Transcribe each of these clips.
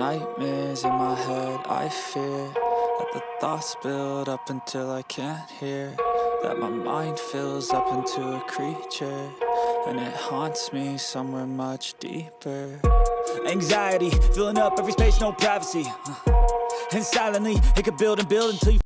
nightmares in my head, I fear that the thoughts build up until I can't hear, that my mind fills up into a creature, and it haunts me somewhere much deeper. Anxiety, filling up every space, no privacy, and silently, it could build and build until you...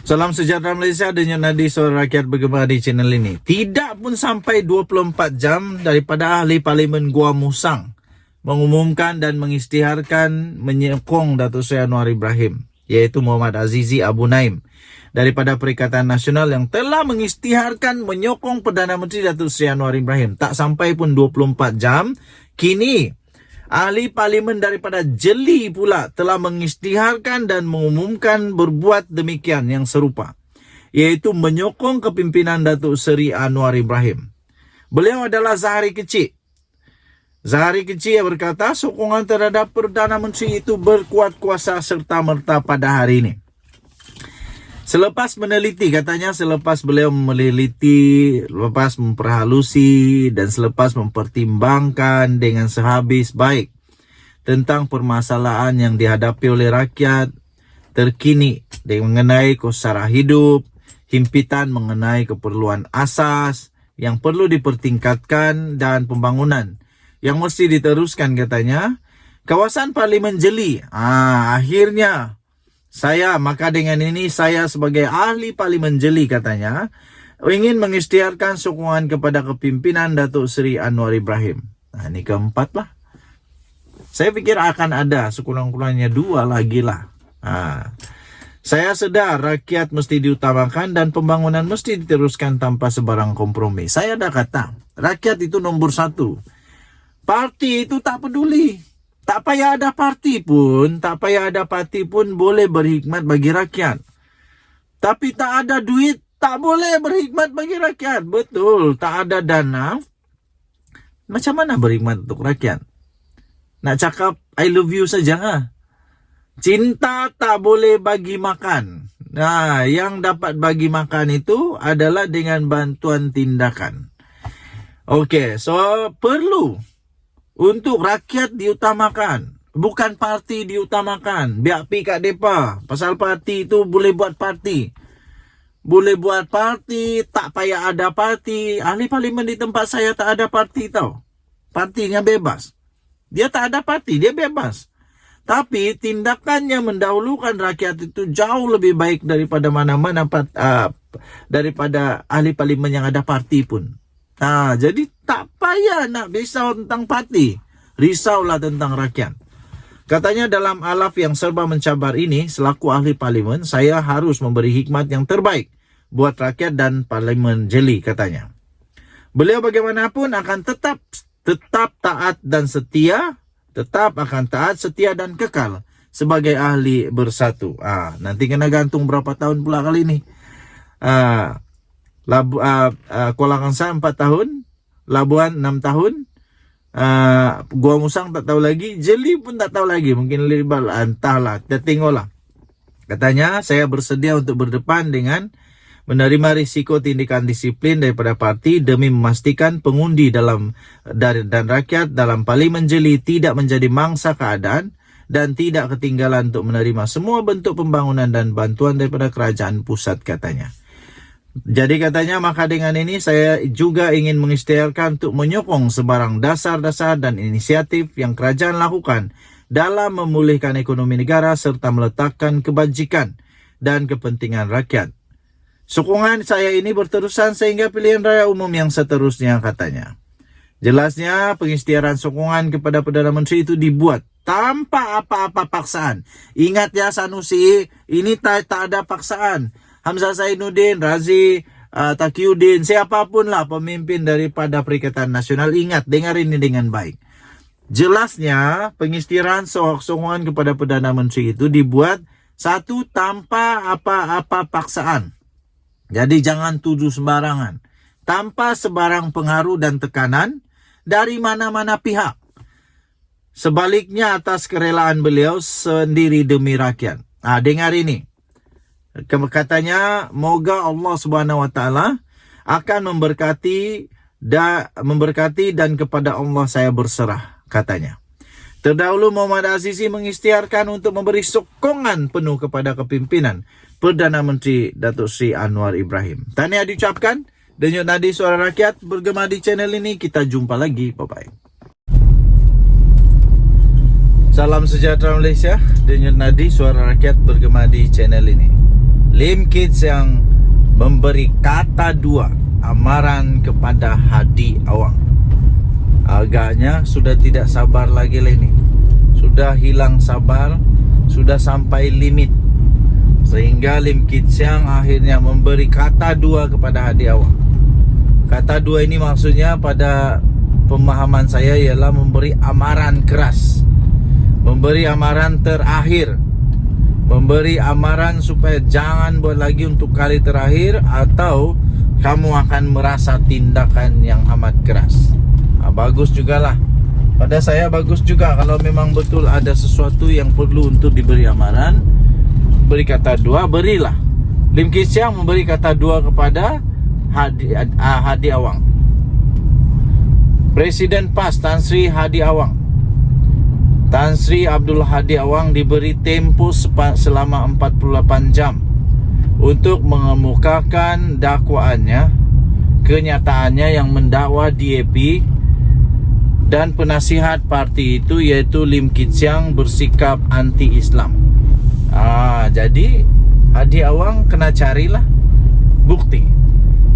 Salam sejahtera Malaysia, Denyut Nadi Suara Rakyat bergema di channel ini. Tidak pun sampai 24 jam daripada ahli Parlimen Gua Musang mengumumkan dan mengisytiharkan menyokong Datuk Seri Anwar Ibrahim, yaitu Muhammad Azizi Abu Naim daripada Perikatan Nasional yang telah mengisytiharkan menyokong Perdana Menteri Datuk Seri Anwar Ibrahim. Tak sampai pun 24 jam, kini ahli Parlimen daripada Jeli pula telah mengisytiharkan dan mengumumkan berbuat demikian yang serupa, iaitu menyokong kepimpinan Datuk Seri Anwar Ibrahim. Beliau adalah Zahari Kecil. Zahari Kecil berkata sokongan terhadap Perdana Menteri itu berkuat kuasa serta-merta pada hari ini. Selepas meneliti, katanya selepas beliau meneliti, lepas memperhalusi dan selepas mempertimbangkan dengan sehabis baik tentang permasalahan yang dihadapi oleh rakyat terkini mengenai kosara hidup, himpitan mengenai keperluan asas yang perlu dipertingkatkan dan pembangunan yang mesti diteruskan, katanya, kawasan Parlimen Jeli. Akhirnya maka dengan ini saya sebagai ahli Parlimen Jeli, katanya, ingin mengisytiharkan sokongan kepada kepimpinan Datuk Seri Anwar Ibrahim. Ini keempat lah. Saya pikir akan ada sekurang-kurangnya 2 lagi lah. Saya sedar rakyat mesti diutamakan dan pembangunan mesti diteruskan tanpa sebarang kompromi. Saya dah kata, rakyat itu nombor 1. Parti itu tak peduli. Tak payah ada parti pun boleh berhikmat bagi rakyat. Tapi tak ada duit, tak boleh berhikmat bagi rakyat. Betul, tak ada dana. Macam mana berhikmat untuk rakyat? Nak cakap I love you saja lah. Cinta tak boleh bagi makan. Yang dapat bagi makan itu adalah dengan bantuan tindakan. Okey, so perlu untuk rakyat diutamakan, bukan parti diutamakan. Biar pi kat depa. Pasal parti itu boleh buat parti. Boleh buat parti, tak payah ada parti. Ahli Parlimen di tempat saya tak ada parti tau. Partinya bebas. Dia tak ada parti, dia bebas. Tapi tindakannya mendahulukan rakyat itu jauh lebih baik daripada mana-mana daripada ahli Parlimen yang ada parti pun. Jadi tak payah nak risau tentang parti. Risaulah tentang rakyat. Katanya dalam alaf yang serba mencabar ini, selaku ahli Parlimen, saya harus memberi hikmat yang terbaik buat rakyat dan Parlimen Jeli, katanya. Beliau bagaimanapun akan tetap taat dan setia, dan kekal sebagai ahli bersatu. Nanti kena gantung berapa tahun pula kali ini. Kuala Kangsar 4 tahun, Labuan 6 tahun, Gua Musang tak tahu lagi, Jeli pun tak tahu lagi, mungkin lebih entahlah, kita tengoklah. Katanya saya bersedia untuk berdepan dengan menerima risiko tindakan disiplin daripada parti demi memastikan pengundi dan rakyat dalam Parlimen Jeli tidak menjadi mangsa keadaan dan tidak ketinggalan untuk menerima semua bentuk pembangunan dan bantuan daripada kerajaan pusat, katanya. Jadi katanya, maka dengan ini saya juga ingin mengisytiharkan untuk menyokong sebarang dasar-dasar dan inisiatif yang kerajaan lakukan dalam memulihkan ekonomi negara serta meletakkan kebajikan dan kepentingan rakyat. Sokongan saya ini berterusan sehingga pilihan raya umum yang seterusnya, katanya. Jelasnya pengisytiharan sokongan kepada Perdana Menteri itu dibuat tanpa apa-apa paksaan. Ingat ya Sanusi, ini tak ada paksaan. Hamzah Zainuddin, Razi, Taqiyuddin, siapapun lah pemimpin daripada Perikatan Nasional, ingat, dengar ini dengan baik. Jelasnya pengisytiharan sokongan kepada Perdana Menteri itu dibuat satu tanpa apa-apa paksaan. Jadi jangan tuduh sembarangan. Tanpa sebarang pengaruh dan tekanan dari mana-mana pihak. Sebaliknya atas kerelaan beliau sendiri demi rakyat. Dengar ini. Katanya, moga Allah Subhanahu Wa Taala akan memberkati dan kepada Allah saya berserah, katanya. Terdahulu Muhammad Azizi mengisytiharkan untuk memberi sokongan penuh kepada kepimpinan Perdana Menteri Datuk Seri Anwar Ibrahim. Tahniah diucapkan. Denyut nadi suara rakyat bergema di channel ini. Kita jumpa lagi. Bye-bye. Salam sejahtera Malaysia. Denyut nadi suara rakyat bergema di channel ini. Lim Kit Siang memberi kata dua amaran kepada Hadi Awang. Agaknya sudah tidak sabar lagi lah ini. Sudah hilang sabar, sudah sampai limit. Sehingga Lim Kit Siang akhirnya memberi kata dua kepada Hadi Awang. Kata dua ini maksudnya pada pemahaman saya ialah memberi amaran keras, memberi amaran terakhir, memberi amaran supaya jangan buat lagi untuk kali terakhir, atau kamu akan merasa tindakan yang amat keras. Bagus jugalah. Pada saya bagus juga kalau memang betul ada sesuatu yang perlu untuk diberi amaran, beri kata dua, berilah. Lim Kit Siang memberi kata dua kepada Hadi Awang. Presiden PAS Tan Sri Hadi Awang, Tan Sri Abdul Hadi Awang diberi tempoh selama 48 jam untuk mengemukakan dakwaannya, kenyataannya yang mendakwa DAP dan penasihat parti itu, iaitu Lim Kit Siang bersikap anti-Islam. Jadi Hadi Awang kena carilah bukti.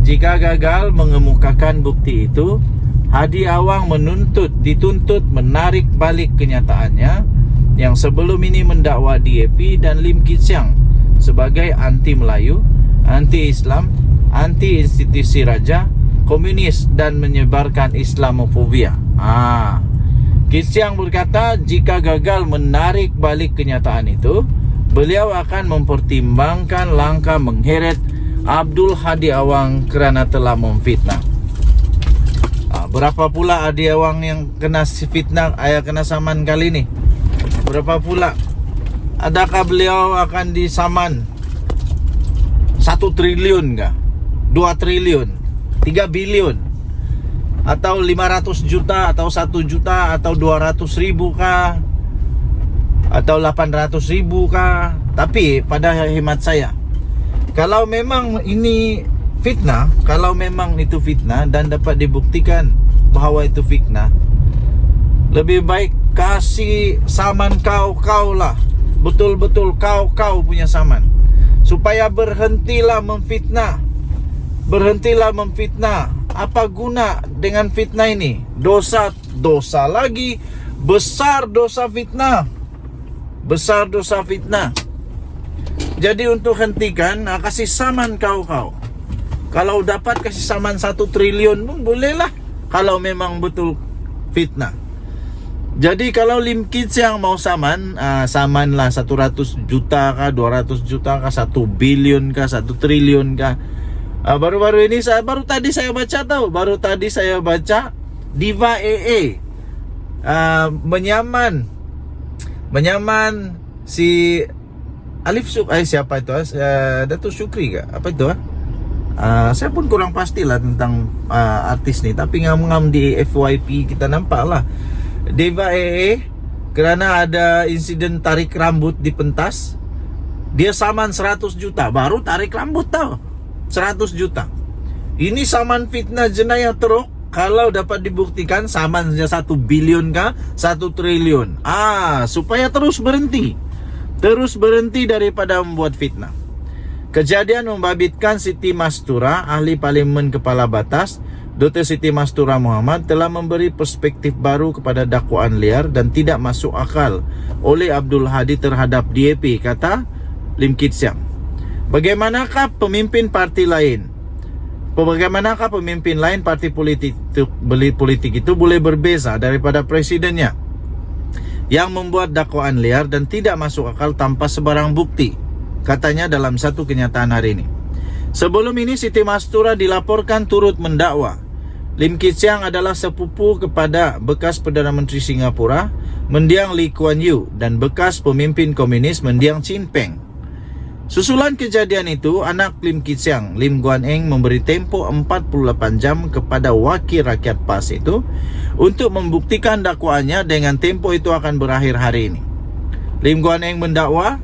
Jika gagal mengemukakan bukti itu, Hadi Awang dituntut menarik balik kenyataannya yang sebelum ini mendakwa DAP dan Lim Kit Siang sebagai anti Melayu, anti Islam, anti institusi raja, komunis dan menyebarkan Islamofobia. Kit Siang berkata jika gagal menarik balik kenyataan itu, beliau akan mempertimbangkan langkah mengheret Abdul Hadi Awang kerana telah memfitnah. Berapa pula Hadi Awang yang kena fitnah, kena saman kali ini? Berapa pula? Adakah beliau akan disaman 1 triliun kah? 2 triliun? 3 bilion? Atau 500 juta? Atau 1 juta? Atau 200 ribu kah? Atau 800 ribu kah? Tapi pada hemat saya, kalau memang ini fitnah, kalau memang itu fitnah dan dapat dibuktikan bahawa itu fitnah, lebih baik kasih saman kau lah. Betul-betul kau punya saman, supaya berhentilah memfitnah. Berhentilah memfitnah. Apa guna dengan fitnah ini? Dosa lagi. Besar dosa fitnah. Besar dosa fitnah. Jadi untuk hentikan, kasih saman kau. Kalau dapat kasih saman 1 triliun pun bolehlah, kalau memang betul fitnah. Jadi kalau Lim Kit Siang mau saman, samanlah 100 juta kah, 200 juta kah, 1 bilion kah, 1 triliun kah. Baru-baru ini baru tadi saya baca Diva EE menyaman si Alif siapa itu? Datuk Syukri kah? Apa itu? Saya pun kurang pastilah tentang artis ni, tapi ngam-ngam di FYP kita nampak lah Diva EE kerana ada insiden tarik rambut di pentas, dia saman 100 juta. Baru tarik rambut tau, 100 juta. Ini saman fitnah jenayah teruk. Kalau dapat dibuktikan samannya 1 bilion kah, 1 triliun. Supaya terus berhenti daripada membuat fitnah. Kejadian membabitkan Siti Mastura, ahli parlimen kepala batas. Dr. Siti Mastura Muhammad telah memberi perspektif baru kepada dakwaan liar dan tidak masuk akal oleh Abdul Hadi terhadap DAP, kata Lim Kit Siang. Bagaimanakah pemimpin parti lain parti politik itu boleh berbeza daripada presidennya yang membuat dakwaan liar dan tidak masuk akal tanpa sebarang bukti, katanya dalam satu kenyataan hari ini. Sebelum ini Siti Mastura dilaporkan turut mendakwa Lim Kit Siang adalah sepupu kepada bekas Perdana Menteri Singapura Mendiang Lee Kuan Yew dan bekas pemimpin komunis Mendiang Chin Peng. Susulan kejadian itu, anak Lim Kit Siang, Lim Guan Eng, memberi tempo 48 jam kepada wakil rakyat PAS itu untuk membuktikan dakwaannya dengan tempo itu akan berakhir hari ini. Lim Guan Eng mendakwa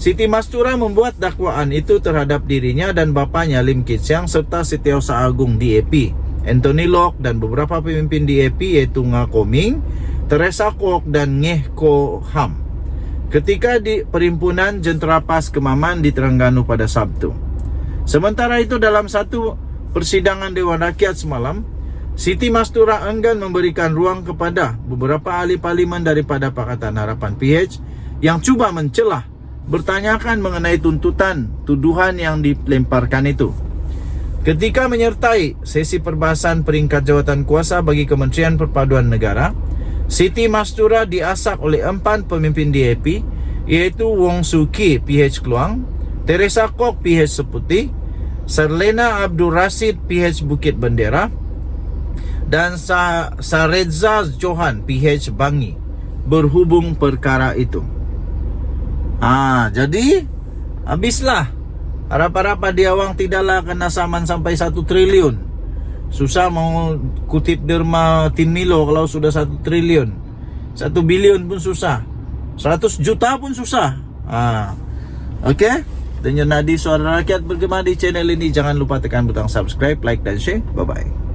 Siti Mastura membuat dakwaan itu terhadap dirinya dan bapaknya Lim Kit Siang serta Setiausaha Agung DAP, Anthony Lok dan beberapa pemimpin DAP yaitu Nga Koming, Teresa Kwok dan Ngeh Ko Ham ketika di Perhimpunan Jentera PAS Kemaman di Terengganu pada Sabtu. Sementara itu dalam satu persidangan Dewan Rakyat semalam, Siti Mastura enggan memberikan ruang kepada beberapa ahli parlimen daripada Pakatan Harapan PH yang cuba mencelah, bertanyakan mengenai tuntutan tuduhan yang dilemparkan itu. Ketika menyertai sesi perbahasan peringkat jawatan kuasa bagi Kementerian Perpaduan Negara, Siti Mastura diasak oleh 4 pemimpin DAP iaitu Wong Suu Kyi PH Kluang, Teresa Kwok PH Seputih, Serlena Abdul Rashid PH Bukit Bendera dan Sareza Johan PH Bangi berhubung perkara itu. Jadi habislah. Harap-harap Adiawang tidaklah kena saman sampai 1 triliun. Susah mau kutip derma Tin Milo kalau sudah 1 triliun. 1 bilion pun susah. 100 juta pun susah. Oke? Dengar Nadi Suara Rakyat bergema di channel ini. Jangan lupa tekan butang subscribe, like dan share. Bye-bye.